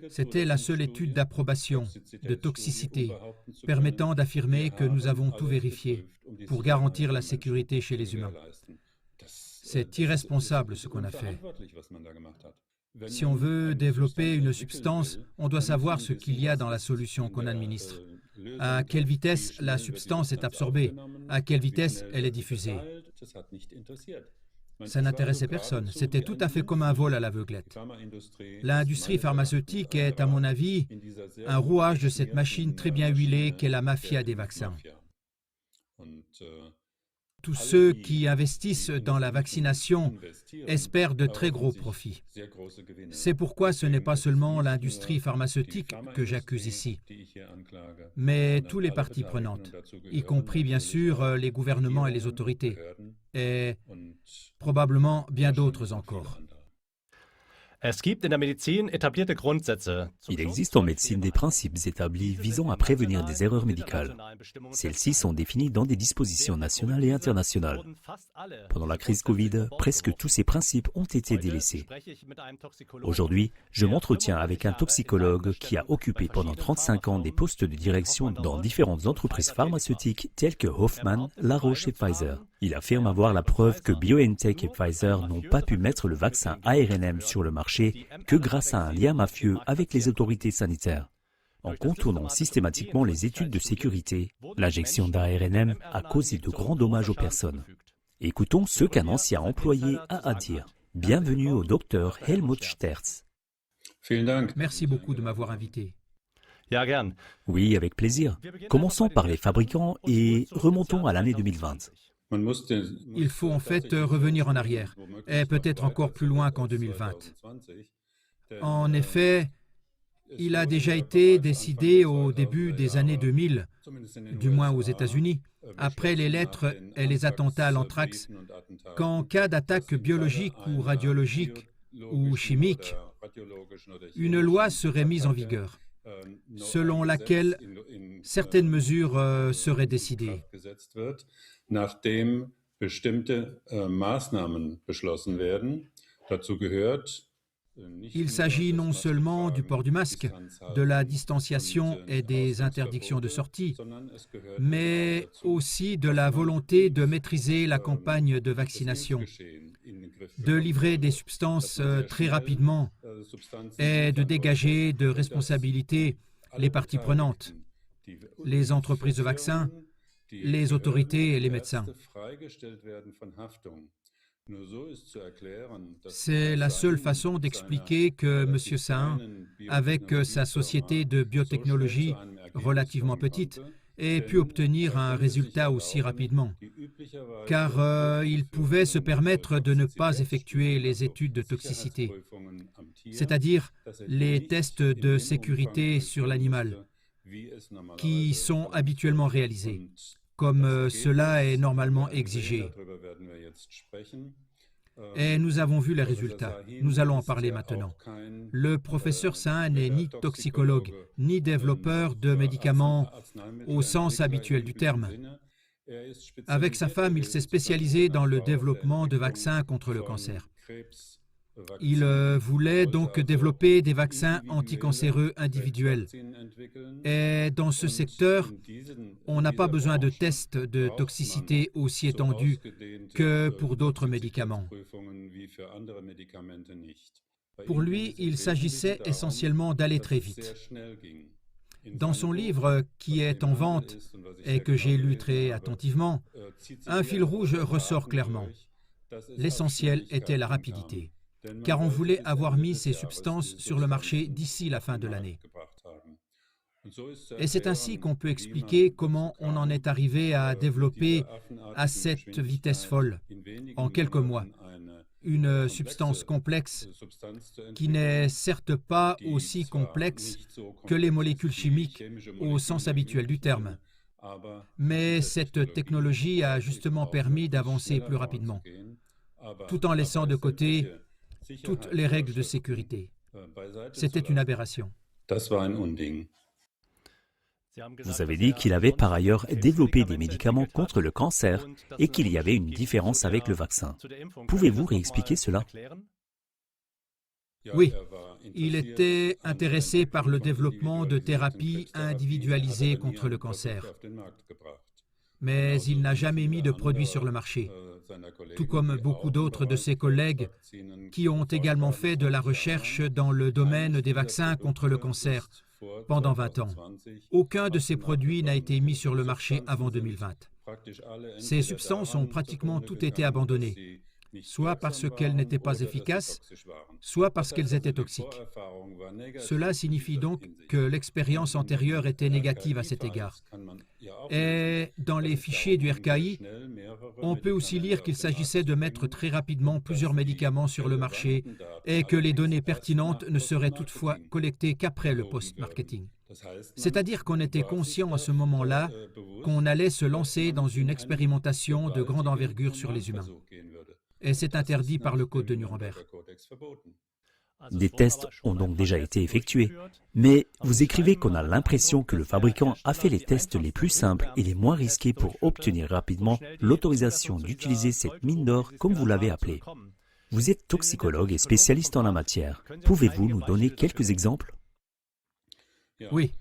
C'était la seule étude d'approbation, de toxicité, permettant d'affirmer que nous avons tout vérifié pour garantir la sécurité chez les humains. C'est irresponsable ce qu'on a fait. Si on veut développer une substance, on doit savoir ce qu'il y a dans la solution qu'on administre. À quelle vitesse la substance est absorbée, à quelle vitesse elle est diffusée. Ça n'intéressait personne. C'était tout à fait comme un vol à l'aveuglette. L'industrie pharmaceutique est, à mon avis, un rouage de cette machine très bien huilée qu'est la mafia des vaccins. Tous ceux qui investissent dans la vaccination espèrent de très gros profits. C'est pourquoi ce n'est pas seulement l'industrie pharmaceutique que j'accuse ici, mais tous les parties prenantes, y compris bien sûr les gouvernements et les autorités, et probablement bien d'autres encore. Il existe en médecine des principes établis visant à prévenir des erreurs médicales. Celles-ci sont définies dans des dispositions nationales et internationales. Pendant la crise Covid, presque tous ces principes ont été délaissés. Aujourd'hui, je m'entretiens avec un toxicologue qui a occupé pendant 35 ans des postes de direction dans différentes entreprises pharmaceutiques telles que Hoffmann, La Roche et Pfizer. Il affirme avoir la preuve que BioNTech et Pfizer n'ont pas pu mettre le vaccin ARNM sur le marché que grâce à un lien mafieux avec les autorités sanitaires. En contournant systématiquement les études de sécurité, l'injection d'ARNM a causé de grands dommages aux personnes. Écoutons ce qu'un ancien employé a à dire. Bienvenue au docteur Helmut Sterz. Merci beaucoup de m'avoir invité. Oui, avec plaisir. Commençons par les fabricants et remontons à l'année 2020. Il faut en fait revenir en arrière, et peut-être encore plus loin qu'en 2020. En effet, il a déjà été décidé au début des années 2000, du moins aux États-Unis, après les lettres et les attentats à l'anthrax, qu'en cas d'attaque biologique ou radiologique ou chimique, une loi serait mise en vigueur, selon laquelle certaines mesures seraient décidées. Nachdem bestimmte Maßnahmen beschlossen werden. Dazu gehört Il s'agit non seulement du port du masque, de la distanciation et des interdictions de sortie, mais aussi de la volonté de maîtriser la campagne de vaccination, de livrer des substances très rapidement et de dégager de responsabilité les parties prenantes, les entreprises de vaccins, les autorités et les médecins. C'est la seule façon d'expliquer que M. Sahin, avec sa société de biotechnologie relativement petite, ait pu obtenir un résultat aussi rapidement, car il pouvait se permettre de ne pas effectuer les études de toxicité, c'est-à-dire les tests de sécurité sur l'animal, qui sont habituellement réalisés, comme cela est normalement exigé. Et nous avons vu les résultats. Nous allons en parler maintenant. Le professeur Sahin n'est ni toxicologue, ni développeur de médicaments au sens habituel du terme. Avec sa femme, il s'est spécialisé dans le développement de vaccins contre le cancer. Il voulait donc développer des vaccins anticancéreux individuels. Et dans ce secteur, on n'a pas besoin de tests de toxicité aussi étendus que pour d'autres médicaments. Pour lui, il s'agissait essentiellement d'aller très vite. Dans son livre, qui est en vente et que j'ai lu très attentivement, un fil rouge ressort clairement. L'essentiel était la rapidité, car on voulait avoir mis ces substances sur le marché d'ici la fin de l'année. Et c'est ainsi qu'on peut expliquer comment on en est arrivé à développer à cette vitesse folle, en quelques mois, une substance complexe qui n'est certes pas aussi complexe que les molécules chimiques au sens habituel du terme. Mais cette technologie a justement permis d'avancer plus rapidement, tout en laissant de côté toutes les règles de sécurité. C'était une aberration. Vous avez dit qu'il avait par ailleurs développé des médicaments contre le cancer et qu'il y avait une différence avec le vaccin. Pouvez-vous réexpliquer cela? Oui, il était intéressé par le développement de thérapies individualisées contre le cancer. Mais il n'a jamais mis de produit sur le marché, tout comme beaucoup d'autres de ses collègues qui ont également fait de la recherche dans le domaine des vaccins contre le cancer pendant 20 ans. Aucun de ces produits n'a été mis sur le marché avant 2020. Ces substances ont pratiquement toutes été abandonnées, soit parce qu'elles n'étaient pas efficaces, soit parce qu'elles étaient toxiques. Cela signifie donc que l'expérience antérieure était négative à cet égard. Et dans les fichiers du RKI, on peut aussi lire qu'il s'agissait de mettre très rapidement plusieurs médicaments sur le marché et que les données pertinentes ne seraient toutefois collectées qu'après le post-marketing. C'est-à-dire qu'on était conscient à ce moment-là qu'on allait se lancer dans une expérimentation de grande envergure sur les humains. Et c'est interdit par le Code de Nuremberg. Des tests ont donc déjà été effectués, mais vous écrivez qu'on a l'impression que le fabricant a fait les tests les plus simples et les moins risqués pour obtenir rapidement l'autorisation d'utiliser cette mine d'or comme vous l'avez appelée. Vous êtes toxicologue et spécialiste en la matière. Pouvez-vous nous donner quelques exemples? Oui.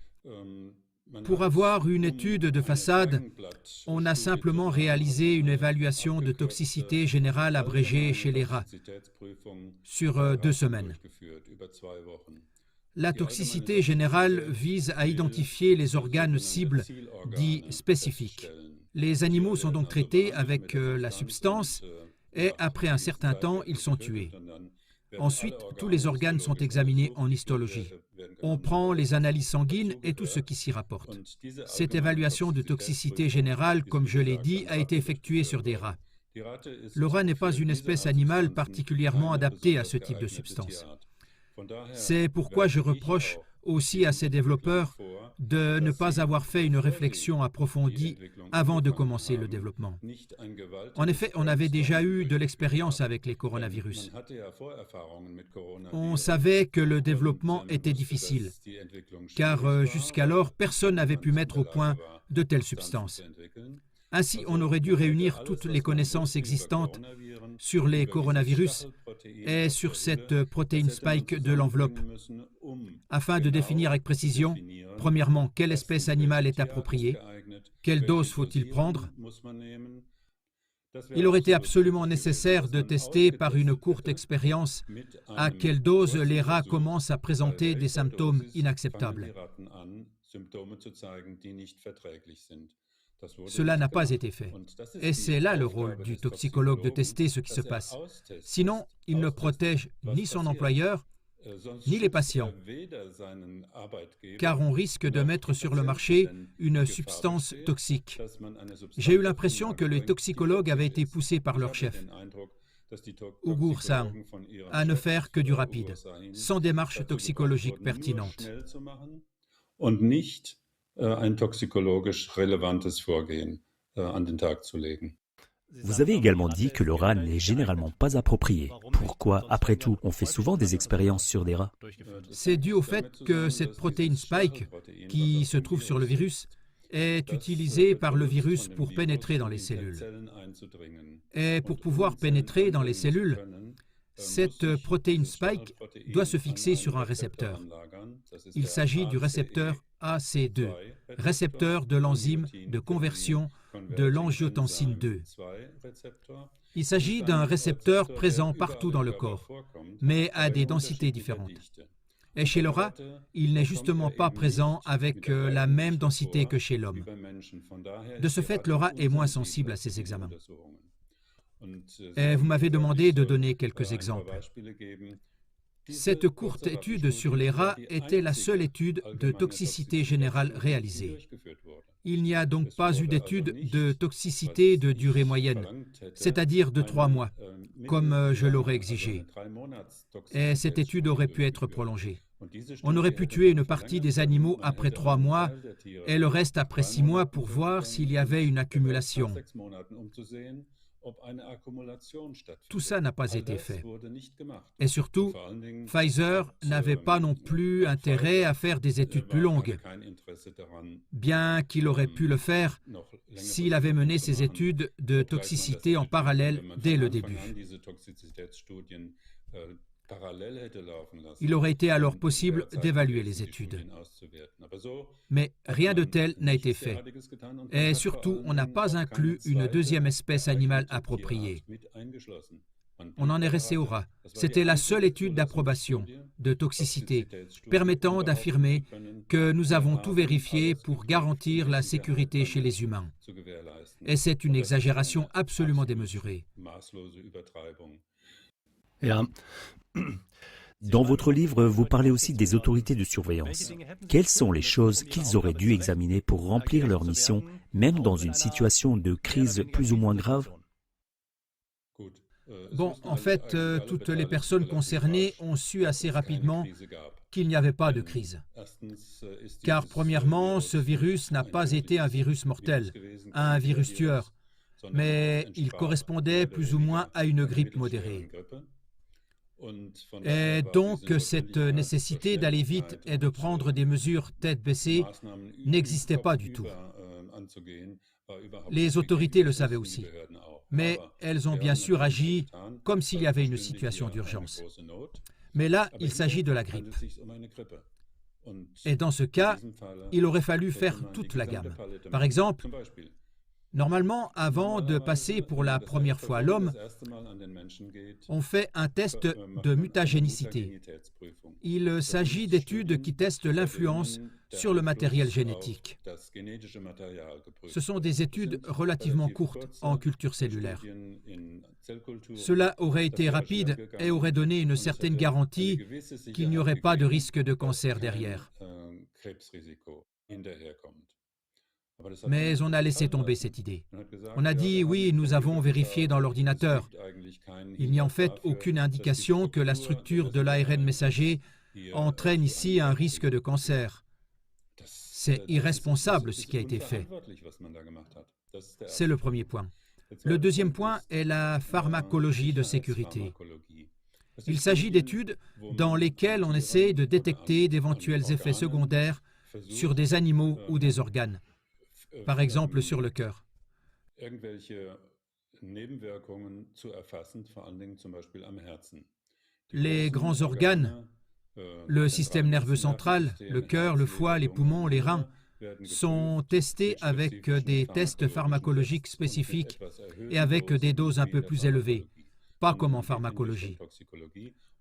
Pour avoir une étude de façade, on a simplement réalisé une évaluation de toxicité générale abrégée chez les rats sur 2 semaines. La toxicité générale vise à identifier les organes cibles dits spécifiques. Les animaux sont donc traités avec la substance et après un certain temps, ils sont tués. Ensuite, tous les organes sont examinés en histologie. On prend les analyses sanguines et tout ce qui s'y rapporte. Cette évaluation de toxicité générale, comme je l'ai dit, a été effectuée sur des rats. Le rat n'est pas une espèce animale particulièrement adaptée à ce type de substance. C'est pourquoi je reproche aussi à ces développeurs de ne pas avoir fait une réflexion approfondie avant de commencer le développement. En effet, on avait déjà eu de l'expérience avec les coronavirus. On savait que le développement était difficile, car jusqu'alors, personne n'avait pu mettre au point de telles substances. Ainsi, on aurait dû réunir toutes les connaissances existantes sur les coronavirus et sur cette protéine spike de l'enveloppe, afin de définir avec précision, premièrement, quelle espèce animale est appropriée, quelle dose faut-il prendre. Il aurait été absolument nécessaire de tester par une courte expérience à quelle dose les rats commencent à présenter des symptômes inacceptables. Cela n'a pas été fait. Et c'est là le rôle du toxicologue de tester ce qui se passe. Sinon, il ne protège ni son employeur, ni les patients, car on risque de mettre sur le marché une substance toxique. J'ai eu l'impression que les toxicologues avaient été poussés par leur chef, Ugur Sahin, à ne faire que du rapide, sans démarche toxicologique pertinente. Ein toxikologisch relevantes Vorgehen an den Tag zu legen. Vous avez également dit que le rat n'est généralement pas approprié. Pourquoi, après tout, on fait souvent des expériences sur des rats? C'est dû au fait que cette protéine spike, qui se trouve sur le virus, est utilisée par le virus pour pénétrer dans les cellules. Et pour pouvoir pénétrer dans les cellules, cette protéine spike doit se fixer sur un récepteur. Il s'agit du récepteur AC2, récepteur de l'enzyme de conversion de l'angiotensine 2. Il s'agit d'un récepteur présent partout dans le corps, mais à des densités différentes. Et chez le rat, il n'est justement pas présent avec la même densité que chez l'homme. De ce fait, le rat est moins sensible à ces examens. Et vous m'avez demandé de donner quelques exemples. Cette courte étude sur les rats était la seule étude de toxicité générale réalisée. Il n'y a donc pas eu d'étude de toxicité de durée moyenne, c'est-à-dire de 3 mois, comme je l'aurais exigé. Et cette étude aurait pu être prolongée. On aurait pu tuer une partie des animaux après 3 mois et le reste après 6 mois pour voir s'il y avait une accumulation. Tout ça n'a pas été fait. Et surtout, Pfizer n'avait pas non plus intérêt à faire des études plus longues, bien qu'il aurait pu le faire s'il avait mené ses études de toxicité en parallèle dès le début. Il aurait été alors possible d'évaluer les études. Mais rien de tel n'a été fait. Et surtout, on n'a pas inclus une deuxième espèce animale appropriée. On en est resté au rat. C'était la seule étude d'approbation, de toxicité, permettant d'affirmer que nous avons tout vérifié pour garantir la sécurité chez les humains. Et c'est une exagération absolument démesurée. Dans votre livre, vous parlez aussi des autorités de surveillance. Quelles sont les choses qu'ils auraient dû examiner pour remplir leur mission, même dans une situation de crise plus ou moins grave? Bon, en fait, toutes les personnes concernées ont su assez rapidement qu'il n'y avait pas de crise. Car premièrement, ce virus n'a pas été un virus mortel, un virus tueur, mais il correspondait plus ou moins à une grippe modérée. Et donc, cette nécessité d'aller vite et de prendre des mesures tête baissée n'existait pas du tout. Les autorités le savaient aussi, mais elles ont bien sûr agi comme s'il y avait une situation d'urgence. Mais là, il s'agit de la grippe. Et dans ce cas, il aurait fallu faire toute la gamme. Par exemple, normalement, avant de passer pour la première fois à l'homme, on fait un test de mutagénicité. Il s'agit d'études qui testent l'influence sur le matériel génétique. Ce sont des études relativement courtes en culture cellulaire. Cela aurait été rapide et aurait donné une certaine garantie qu'il n'y aurait pas de risque de cancer derrière. Mais on a laissé tomber cette idée. On a dit, oui, nous avons vérifié dans l'ordinateur. Il n'y a en fait aucune indication que la structure de l'ARN messager entraîne ici un risque de cancer. C'est irresponsable ce qui a été fait. C'est le premier point. Le deuxième point est la pharmacologie de sécurité. Il s'agit d'études dans lesquelles on essaie de détecter d'éventuels effets secondaires sur des animaux ou des organes. Par exemple sur le cœur. Les grands organes, le système nerveux central, le cœur, le foie, les poumons, les reins, sont testés avec des tests pharmacologiques spécifiques et avec des doses un peu plus élevées, pas comme en pharmacologie.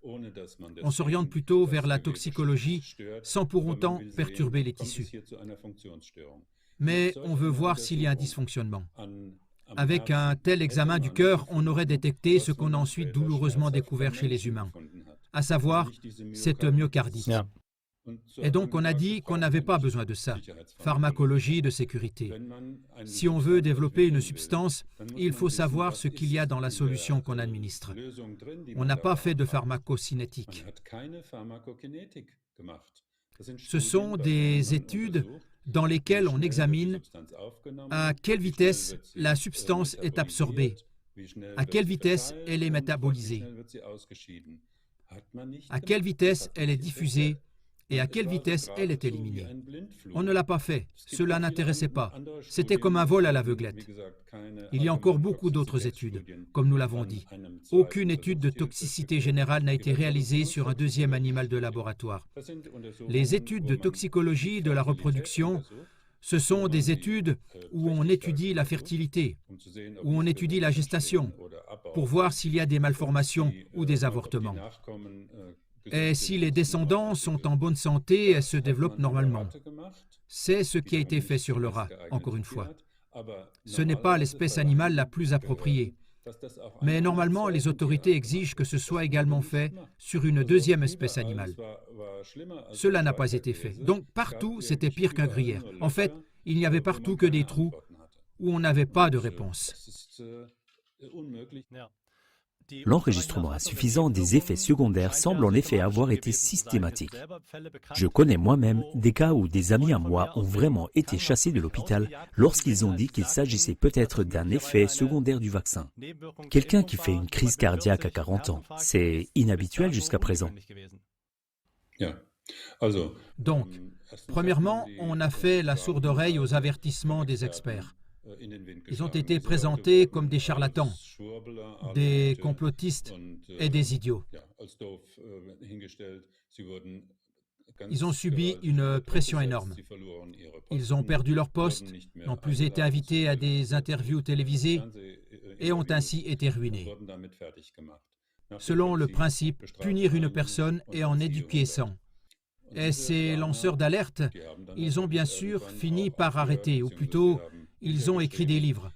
On s'oriente plutôt vers la toxicologie sans pour autant perturber les tissus. Mais on veut voir s'il y a un dysfonctionnement. Avec un tel examen du cœur, on aurait détecté ce qu'on a ensuite douloureusement découvert chez les humains, à savoir cette myocardite. Et donc on a dit qu'on n'avait pas besoin de ça, pharmacologie de sécurité. Si on veut développer une substance, il faut savoir ce qu'il y a dans la solution qu'on administre. On n'a pas fait de pharmacocinétique. Ce sont des études dans lesquelles on examine à quelle vitesse la substance est absorbée, à quelle vitesse elle est métabolisée, à quelle vitesse elle est diffusée et à quelle vitesse elle est éliminée. On ne l'a pas fait, cela n'intéressait pas. C'était comme un vol à l'aveuglette. Il y a encore beaucoup d'autres études, comme nous l'avons dit. Aucune étude de toxicité générale n'a été réalisée sur un deuxième animal de laboratoire. Les études de toxicologie de la reproduction, ce sont des études où on étudie la fertilité, où on étudie la gestation, pour voir s'il y a des malformations ou des avortements. Et si les descendants sont en bonne santé et se développent normalement. C'est ce qui a été fait sur le rat, encore une fois. Ce n'est pas l'espèce animale la plus appropriée. Mais normalement, les autorités exigent que ce soit également fait sur une deuxième espèce animale. Cela n'a pas été fait. Donc partout, c'était pire qu'un gruyère. En fait, il n'y avait partout que des trous où on n'avait pas de réponse. L'enregistrement insuffisant des effets secondaires semble en effet avoir été systématique. Je connais moi-même des cas où des amis à moi ont vraiment été chassés de l'hôpital lorsqu'ils ont dit qu'il s'agissait peut-être d'un effet secondaire du vaccin. Quelqu'un qui fait une crise cardiaque à 40 ans, c'est inhabituel jusqu'à présent. Donc, premièrement, on a fait la sourde oreille aux avertissements des experts. Ils ont été présentés comme des charlatans, des complotistes et des idiots. Ils ont subi une pression énorme. Ils ont perdu leur poste, n'ont plus été invités à des interviews télévisées et ont ainsi été ruinés. Selon le principe « punir une personne et en éduquer 100 ». Et ces lanceurs d'alerte, ils ont bien sûr fini par arrêter, ou plutôt, ils ont écrit des livres.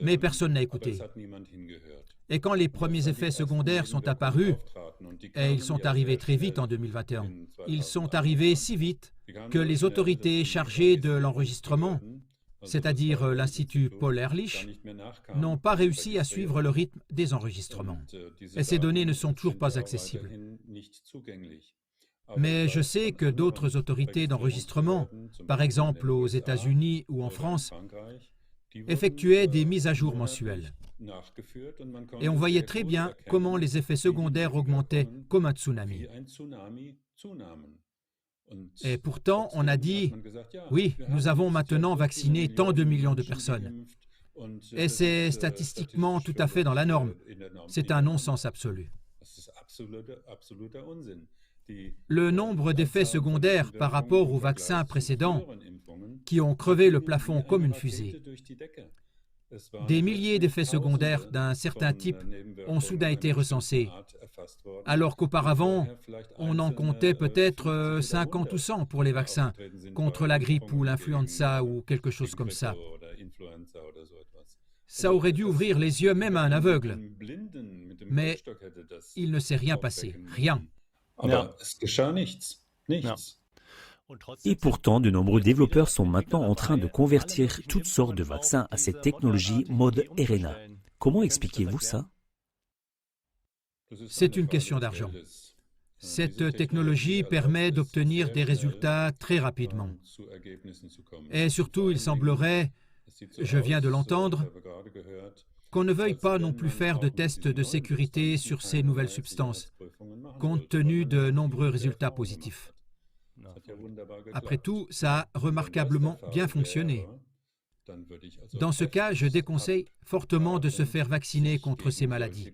Mais personne n'a écouté. Et quand les premiers effets secondaires sont apparus, et ils sont arrivés très vite en 2021, ils sont arrivés si vite que les autorités chargées de l'enregistrement, c'est-à-dire l'Institut Paul Ehrlich, n'ont pas réussi à suivre le rythme des enregistrements. Et ces données ne sont toujours pas accessibles. Mais je sais que d'autres autorités d'enregistrement, par exemple aux États-Unis ou en France, effectuaient des mises à jour mensuelles. Et on voyait très bien comment les effets secondaires augmentaient comme un tsunami. Et pourtant, on a dit, oui, nous avons maintenant vacciné tant de millions de personnes. Et c'est statistiquement tout à fait dans la norme. C'est un non-sens absolu. Le nombre d'effets secondaires par rapport aux vaccins précédents qui ont crevé le plafond comme une fusée. Des milliers d'effets secondaires d'un certain type ont soudain été recensés, alors qu'auparavant, on en comptait peut-être 50 ou 100 pour les vaccins, contre la grippe ou l'influenza ou quelque chose comme ça. Ça aurait dû ouvrir les yeux même à un aveugle, mais il ne s'est rien passé, rien. Et pourtant, de nombreux développeurs sont maintenant en train de convertir toutes sortes de vaccins à cette technologie mode RNA. Comment expliquez-vous ça? C'est une question d'argent. Cette technologie permet d'obtenir des résultats très rapidement. Et surtout, il semblerait, je viens de l'entendre, qu'on ne veuille pas non plus faire de tests de sécurité sur ces nouvelles substances, compte tenu de nombreux résultats positifs. Après tout, ça a remarquablement bien fonctionné. Dans ce cas, je déconseille fortement de se faire vacciner contre ces maladies.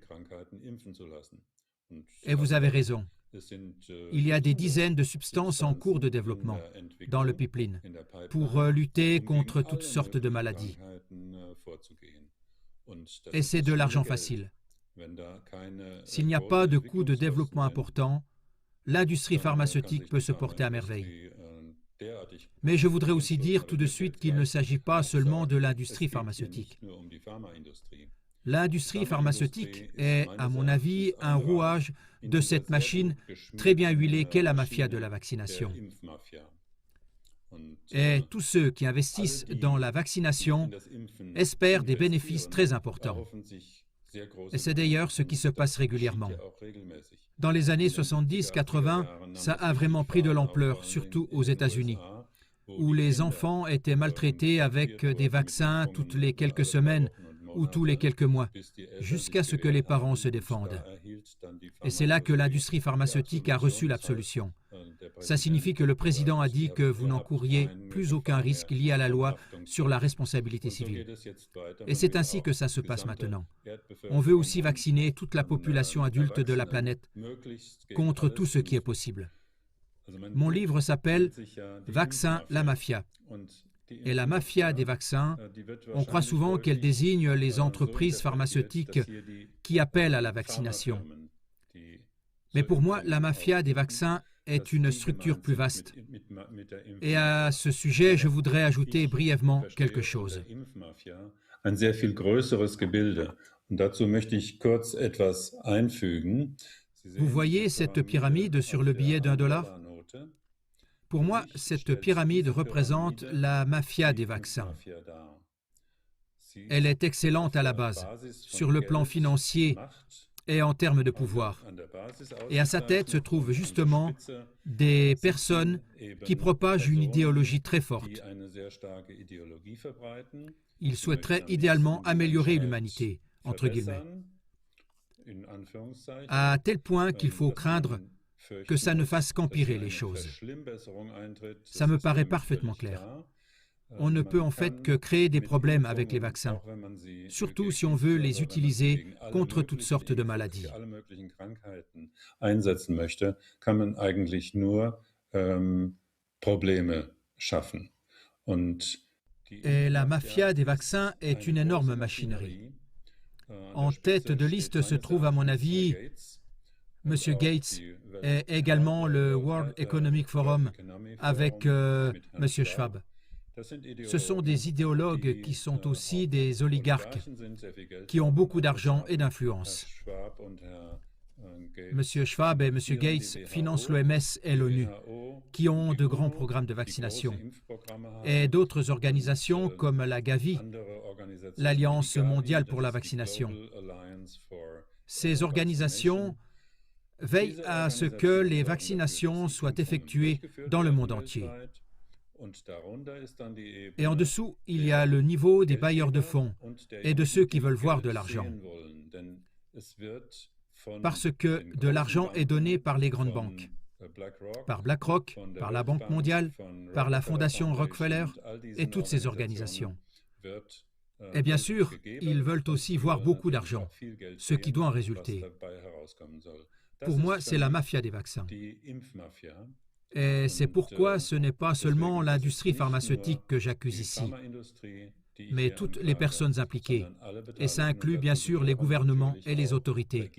Et vous avez raison. Il y a des dizaines de substances en cours de développement dans le pipeline pour lutter contre toutes sortes de maladies. Et c'est de l'argent facile. S'il n'y a pas de coût de développement important, l'industrie pharmaceutique peut se porter à merveille. Mais je voudrais aussi dire tout de suite qu'il ne s'agit pas seulement de l'industrie pharmaceutique. L'industrie pharmaceutique est, à mon avis, un rouage de cette machine très bien huilée qu'est la mafia de la vaccination. Et tous ceux qui investissent dans la vaccination espèrent des bénéfices très importants. Et c'est d'ailleurs ce qui se passe régulièrement. Dans les années 70-80, ça a vraiment pris de l'ampleur, surtout aux États-Unis, où les enfants étaient maltraités avec des vaccins toutes les quelques semaines ou tous les quelques mois, jusqu'à ce que les parents se défendent. Et c'est là que l'industrie pharmaceutique a reçu l'absolution. Ça signifie que le président a dit que vous n'encouriez plus aucun risque lié à la loi sur la responsabilité civile. Et c'est ainsi que ça se passe maintenant. On veut aussi vacciner toute la population adulte de la planète contre tout ce qui est possible. Mon livre s'appelle « Vaccin, la mafia ». Et la mafia des vaccins, on croit souvent qu'elle désigne les entreprises pharmaceutiques qui appellent à la vaccination. Mais pour moi, la mafia des vaccins est une structure plus vaste. Et à ce sujet, je voudrais ajouter brièvement quelque chose. Ein sehr viel größeres Gebilde. Und dazu möchte ich kurz etwas einfügen. Vous voyez cette pyramide sur le billet d'1 $? Pour moi, cette pyramide représente la mafia des vaccins. Elle est excellente à la base, sur le plan financier et en termes de pouvoir. Et à sa tête se trouvent justement des personnes qui propagent une idéologie très forte. Ils souhaiteraient idéalement améliorer l'humanité, entre guillemets, à tel point qu'il faut craindre que ça ne fasse qu'empirer les choses. Ça me paraît parfaitement clair. On ne peut en fait que créer des problèmes avec les vaccins, surtout si on veut les utiliser contre toutes sortes de maladies. Einsetzen möchte, kann man eigentlich nur Probleme schaffen. Et la mafia des vaccins est une énorme machinerie. En tête de liste se trouve, à mon avis, M. Gates et également le World Economic Forum avec M. Schwab. Ce sont des idéologues qui sont aussi des oligarques, qui ont beaucoup d'argent et d'influence. M. Schwab et M. Gates financent l'OMS et l'ONU, qui ont de grands programmes de vaccination, et d'autres organisations comme la Gavi, l'Alliance mondiale pour la vaccination. Ces organisations veillent à ce que les vaccinations soient effectuées dans le monde entier. Et en dessous, il y a le niveau des bailleurs de fonds et de ceux qui veulent voir de l'argent. Parce que de l'argent est donné par les grandes banques, par BlackRock, par la Banque mondiale, par la Fondation Rockefeller et toutes ces organisations. Et bien sûr, ils veulent aussi voir beaucoup d'argent, ce qui doit en résulter. Pour moi, c'est la mafia des vaccins. Et c'est pourquoi ce n'est pas seulement l'industrie pharmaceutique que j'accuse ici, mais toutes les personnes impliquées. Et ça inclut bien sûr les gouvernements et les autorités,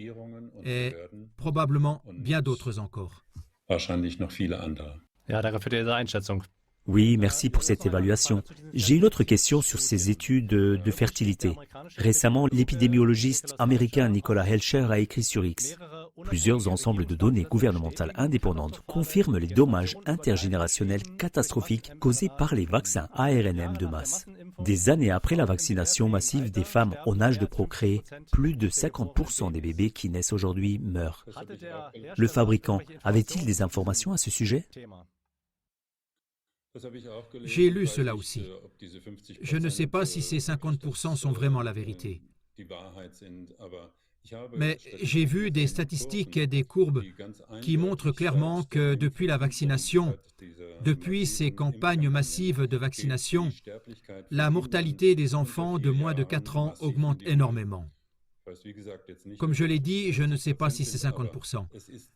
et probablement bien d'autres encore. Wahrscheinlich noch viele andere. Ja, danke für diese Einschätzung. Oui, merci pour cette évaluation. J'ai une autre question sur ces études de fertilité. Récemment, l'épidémiologiste américain Nicolas Helcher a écrit sur X. Plusieurs ensembles de données gouvernementales indépendantes confirment les dommages intergénérationnels catastrophiques causés par les vaccins ARNM de masse. Des années après la vaccination massive des femmes en âge de procréer, plus de 50% des bébés qui naissent aujourd'hui meurent. Le fabricant avait-il des informations à ce sujet ? J'ai lu cela aussi. Je ne sais pas si ces 50% sont vraiment la vérité. Mais j'ai vu des statistiques et des courbes qui montrent clairement que depuis la vaccination, depuis ces campagnes massives de vaccination, la mortalité des enfants de moins de 4 ans augmente énormément. Comme je l'ai dit, je ne sais pas si c'est 50%,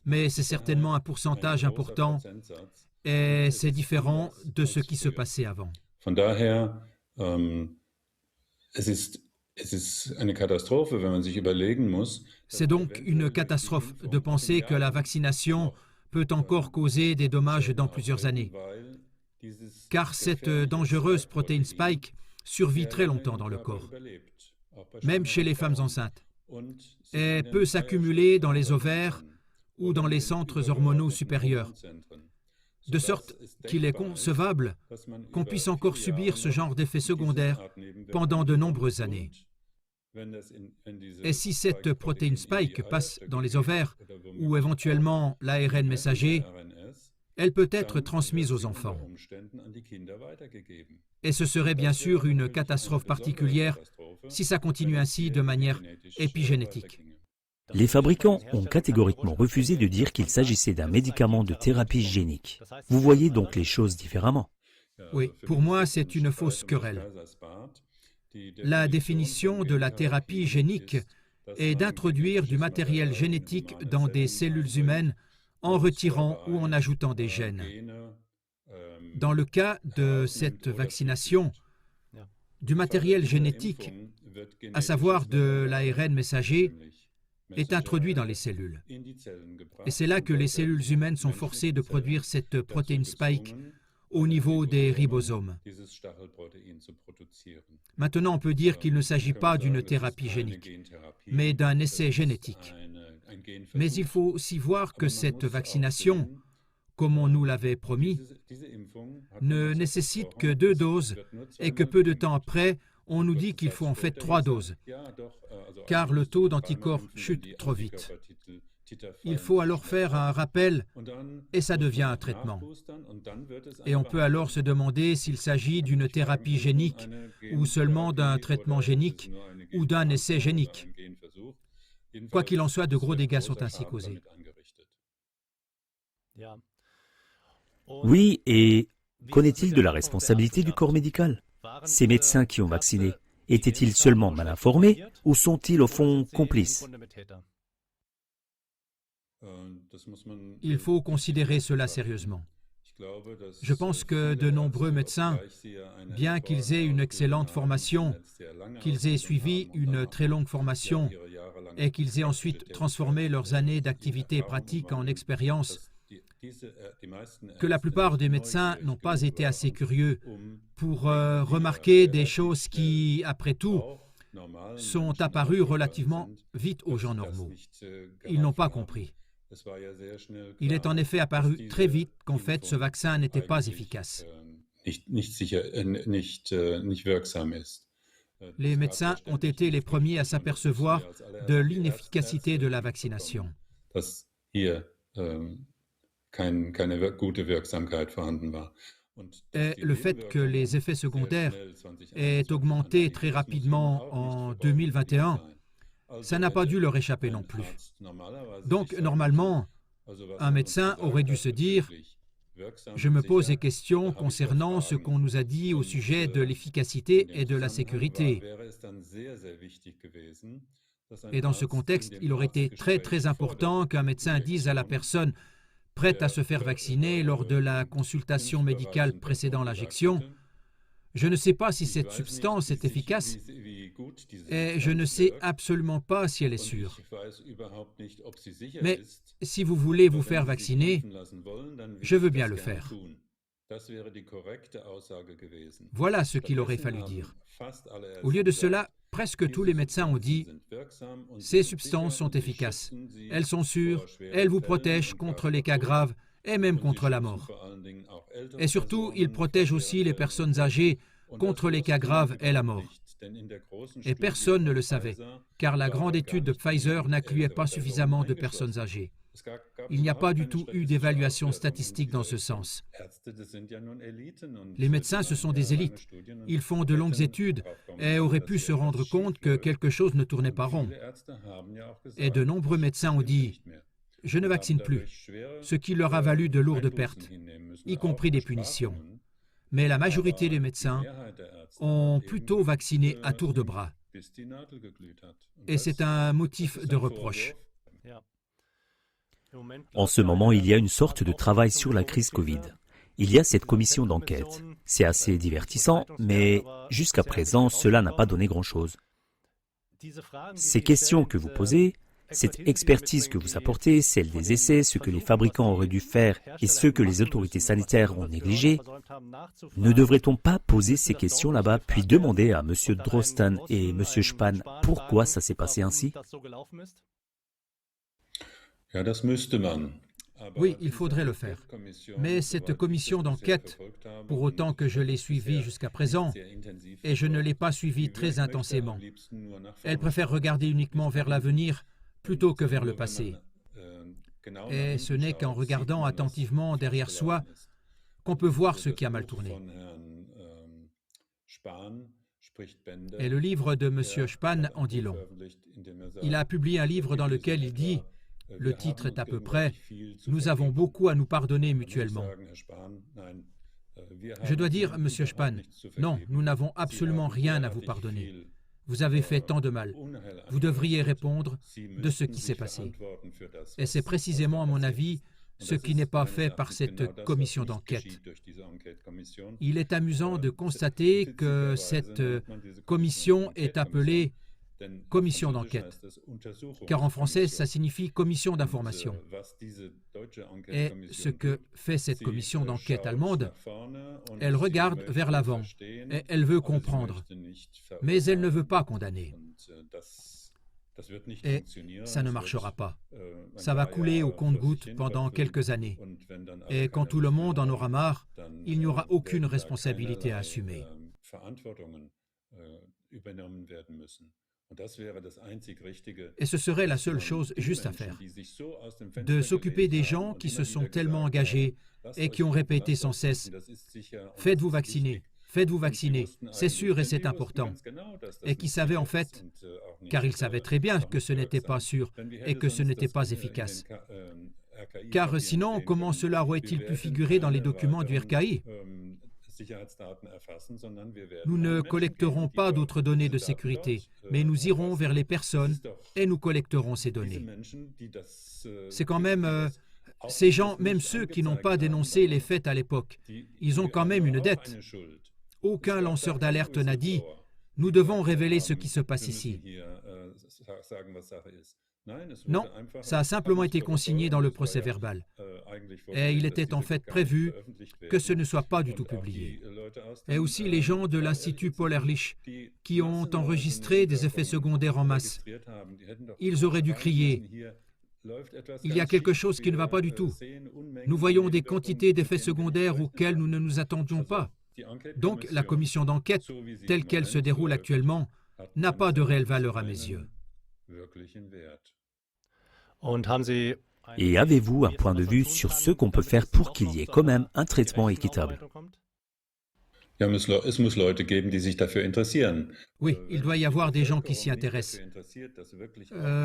mais c'est certainement un pourcentage important et c'est différent de ce qui se passait avant. Von daher, es ist eine Katastrophe, wenn man sich überlegen muss. C'est donc une catastrophe de penser que la vaccination peut encore causer des dommages dans plusieurs années, car cette dangereuse protéine spike survit très longtemps dans le corps, même chez les femmes enceintes, et peut s'accumuler dans les ovaires ou dans les centres hormonaux supérieurs, de sorte qu'il est concevable qu'on puisse encore subir ce genre d'effets secondaires pendant de nombreuses années. Et si cette protéine spike passe dans les ovaires ou éventuellement l'ARN messager, elle peut être transmise aux enfants. Et ce serait bien sûr une catastrophe particulière si ça continue ainsi de manière épigénétique. Les fabricants ont catégoriquement refusé de dire qu'il s'agissait d'un médicament de thérapie génique. Vous voyez donc les choses différemment. Oui, pour moi, c'est une fausse querelle. La définition de la thérapie génique est d'introduire du matériel génétique dans des cellules humaines en retirant ou en ajoutant des gènes. Dans le cas de cette vaccination, du matériel génétique, à savoir de l'ARN messager, est introduit dans les cellules. Et c'est là que les cellules humaines sont forcées de produire cette protéine spike au niveau des ribosomes. Maintenant, on peut dire qu'il ne s'agit pas d'une thérapie génique, mais d'un essai génétique. Mais il faut aussi voir que cette vaccination, comme on nous l'avait promis, ne nécessite que 2 doses et que peu de temps après, on nous dit qu'il faut en fait 3 doses, car le taux d'anticorps chute trop vite. Il faut alors faire un rappel et ça devient un traitement. Et on peut alors se demander s'il s'agit d'une thérapie génique ou seulement d'un traitement génique ou d'un essai génique. Quoi qu'il en soit, de gros dégâts sont ainsi causés. Oui, et Qu'en est-il de la responsabilité du corps médical? Ces médecins qui ont vacciné, étaient-ils seulement mal informés ou sont-ils au fond complices? Il faut considérer cela sérieusement. Je pense que de nombreux médecins, bien qu'ils aient une excellente formation, qu'ils aient suivi une très longue formation et qu'ils aient ensuite transformé leurs années d'activité pratique en expérience, que la plupart des médecins n'ont pas été assez curieux pour remarquer des choses qui, après tout, sont apparues relativement vite aux gens normaux. Ils n'ont pas compris. Il est en effet apparu très vite qu'en fait ce vaccin n'était pas efficace. Les médecins ont été les premiers à s'apercevoir de l'inefficacité de la vaccination. Et le fait que les effets secondaires aient augmenté très rapidement en 2021, ça n'a pas dû leur échapper non plus. Donc, normalement, un médecin aurait dû se dire « Je me pose des questions concernant ce qu'on nous a dit au sujet de l'efficacité et de la sécurité. » Et dans ce contexte, il aurait été très très important qu'un médecin dise à la personne prête à se faire vacciner lors de la consultation médicale précédant l'injection « Je ne sais pas si cette substance est efficace et je ne sais absolument pas si elle est sûre. Mais si vous voulez vous faire vacciner, je veux bien le faire. » Voilà ce qu'il aurait fallu dire. Au lieu de cela, presque tous les médecins ont dit « Ces substances sont efficaces, elles sont sûres, elles vous protègent contre les cas graves et même contre la mort. Et surtout, ils protègent aussi les personnes âgées contre les cas graves et la mort. » Et personne ne le savait, car la grande étude de Pfizer n'incluait pas suffisamment de personnes âgées. Il n'y a pas du tout eu d'évaluation statistique dans ce sens. Les médecins, ce sont des élites. Ils font de longues études et auraient pu se rendre compte que quelque chose ne tournait pas rond. Et de nombreux médecins ont dit « Je ne vaccine plus », ce qui leur a valu de lourdes pertes, y compris des punitions. Mais la majorité des médecins ont plutôt vacciné à tour de bras. Et c'est un motif de reproche. En ce moment, il y a une sorte de travail sur la crise Covid. Il y a cette commission d'enquête. C'est assez divertissant, mais jusqu'à présent, cela n'a pas donné grand-chose. Ces questions que vous posez, cette expertise que vous apportez, celle des essais, ce que les fabricants auraient dû faire et ce que les autorités sanitaires ont négligé, ne devrait-on pas poser ces questions là-bas puis demander à M. Drosten et M. Spahn pourquoi ça s'est passé ainsi? Oui, il faudrait le faire. Mais cette commission d'enquête, pour autant que je l'ai suivie jusqu'à présent, et je ne l'ai pas suivie très intensément, elle préfère regarder uniquement vers l'avenir plutôt que vers le passé. Et ce n'est qu'en regardant attentivement derrière soi qu'on peut voir ce qui a mal tourné. Et le livre de M. Spahn en dit long. Il a publié un livre dans lequel il dit, le titre est à peu près « Nous avons beaucoup à nous pardonner mutuellement ». Je dois dire, M. Spahn, non, nous n'avons absolument rien à vous pardonner. Vous avez fait tant de mal. Vous devriez répondre de ce qui s'est passé. Et c'est précisément, à mon avis, ce qui n'est pas fait par cette commission d'enquête. Il est amusant de constater que cette commission est appelée commission d'enquête, car en français, ça signifie commission d'information. Et ce que fait cette commission d'enquête allemande, elle regarde vers l'avant et elle veut comprendre, mais elle ne veut pas condamner. Et ça ne marchera pas. Ça va couler au compte-gouttes pendant quelques années. Et quand tout le monde en aura marre, il n'y aura aucune responsabilité à assumer. Et ce serait la seule chose juste à faire, de s'occuper des gens qui se sont tellement engagés et qui ont répété sans cesse « Faites-vous vacciner, faites-vous vacciner, c'est sûr et c'est important », et qui savaient en fait, car ils savaient très bien que ce n'était pas sûr et que ce n'était pas efficace. Car sinon, comment cela aurait-il pu figurer dans les documents du RKI? Nous ne collecterons pas d'autres données de sécurité, mais nous irons vers les personnes et nous collecterons ces données. C'est quand même... ces gens, même ceux qui n'ont pas dénoncé les faits à l'époque, ils ont quand même une dette. Aucun lanceur d'alerte n'a dit « Nous devons révéler ce qui se passe ici ». Non, ça a simplement été consigné dans le procès-verbal. Et il était en fait prévu que ce ne soit pas du tout publié. Et aussi les gens de l'Institut Paul-Ehrlich qui ont enregistré des effets secondaires en masse. Ils auraient dû crier « Il y a quelque chose qui ne va pas du tout. Nous voyons des quantités d'effets secondaires auxquels nous ne nous attendions pas. » Donc la commission d'enquête, telle qu'elle se déroule actuellement, n'a pas de réelle valeur à mes yeux. Et avez-vous un point de vue sur ce qu'on peut faire pour qu'il y ait quand même un traitement équitable? Oui, il doit y avoir des gens qui s'y intéressent.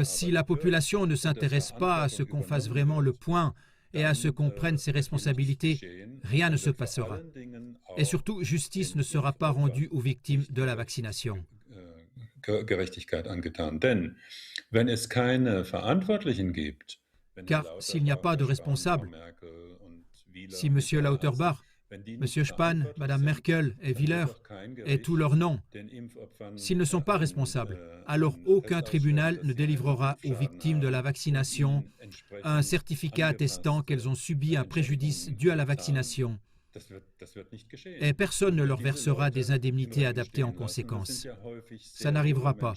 Si la population ne s'intéresse pas à ce qu'on fasse vraiment le point et à ce qu'on prenne ses responsabilités, rien ne se passera. Et surtout, justice ne sera pas rendue aux victimes de la vaccination. Car s'il n'y a pas de responsable, si M. Lauterbach, M. Spahn, Mme Merkel et Willer et tous leurs noms, s'ils ne sont pas responsables, alors aucun tribunal ne délivrera aux victimes de la vaccination un certificat attestant qu'elles ont subi un préjudice dû à la vaccination. Et personne ne leur versera des indemnités adaptées en conséquence. Ça n'arrivera pas.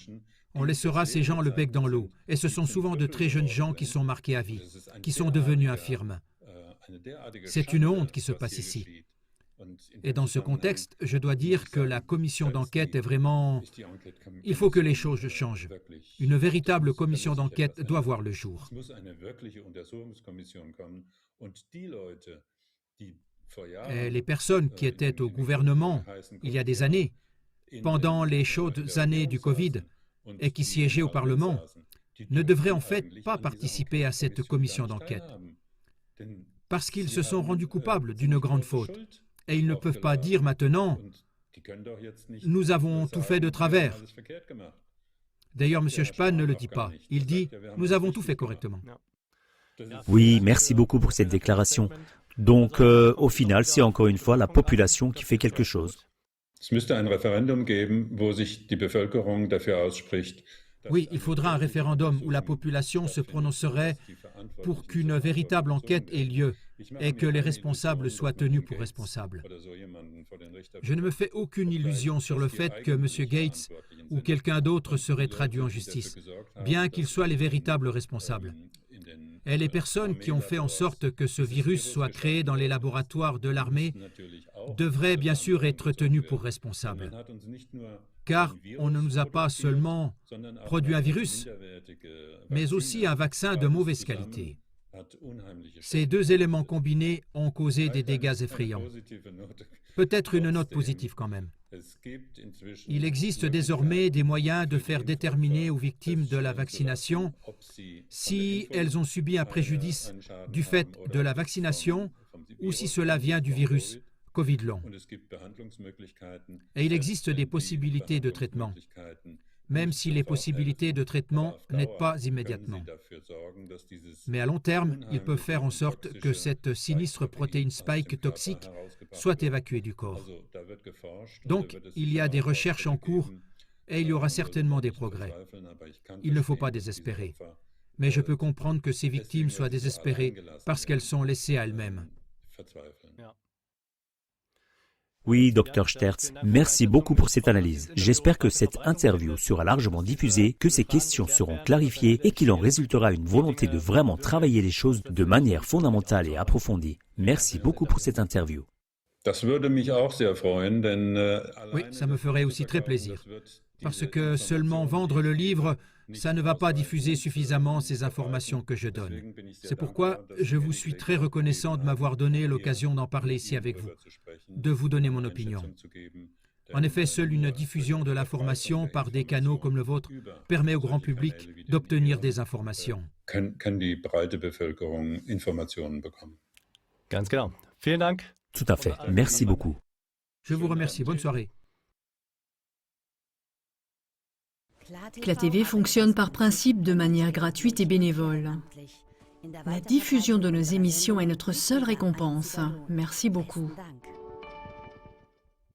On laissera ces gens le bec dans l'eau. Et ce sont souvent de très jeunes gens qui sont marqués à vie, qui sont devenus infirmes. C'est une honte qui se passe ici. Et dans ce contexte, je dois dire que la commission d'enquête est vraiment... Il faut que les choses changent. Une véritable commission d'enquête doit voir le jour. Et les personnes qui étaient au gouvernement il y a des années, pendant les chaudes années du Covid, et qui siégeaient au Parlement, ne devraient en fait pas participer à cette commission d'enquête. Parce qu'ils se sont rendus coupables d'une grande faute. Et ils ne peuvent pas dire maintenant « Nous avons tout fait de travers ». D'ailleurs, M. Spahn ne le dit pas. Il dit « Nous avons tout fait correctement ». Oui, merci beaucoup pour cette déclaration. Donc, au final, c'est encore une fois la population qui fait quelque chose. Oui, il faudra un référendum où la population se prononcerait pour qu'une véritable enquête ait lieu et que les responsables soient tenus pour responsables. Je ne me fais aucune illusion sur le fait que M. Gates ou quelqu'un d'autre serait traduit en justice, bien qu'ils soient les véritables responsables. Et les personnes qui ont fait en sorte que ce virus soit créé dans les laboratoires de l'armée devraient bien sûr être tenues pour responsables. Car on ne nous a pas seulement produit un virus, mais aussi un vaccin de mauvaise qualité. Ces deux éléments combinés ont causé des dégâts effrayants. Peut-être une note positive quand même. Il existe désormais des moyens de faire déterminer aux victimes de la vaccination si elles ont subi un préjudice du fait de la vaccination ou si cela vient du virus Covid long. Et il existe des possibilités de traitement, même si les possibilités de traitement n'aident pas immédiatement. Mais à long terme, ils peuvent faire en sorte que cette sinistre protéine spike toxique soit évacuée du corps. Donc, il y a des recherches en cours et il y aura certainement des progrès. Il ne faut pas désespérer. Mais je peux comprendre que ces victimes soient désespérées parce qu'elles sont laissées à elles-mêmes. Oui, Dr Sterz, merci beaucoup pour cette analyse. J'espère que cette interview sera largement diffusée, que ces questions seront clarifiées et qu'il en résultera une volonté de vraiment travailler les choses de manière fondamentale et approfondie. Merci beaucoup pour cette interview. Oui, ça me ferait aussi très plaisir. Parce que seulement vendre le livre, ça ne va pas diffuser suffisamment ces informations que je donne. C'est pourquoi je vous suis très reconnaissant de m'avoir donné l'occasion d'en parler ici avec vous, de vous donner mon opinion. En effet, seule une diffusion de l'information par des canaux comme le vôtre permet au grand public d'obtenir des informations. Ganz genau. Vielen Dank. Tout à fait. Merci beaucoup. Je vous remercie. Bonne soirée. CLA TV fonctionne par principe de manière gratuite et bénévole. La diffusion de nos émissions est notre seule récompense. Merci beaucoup.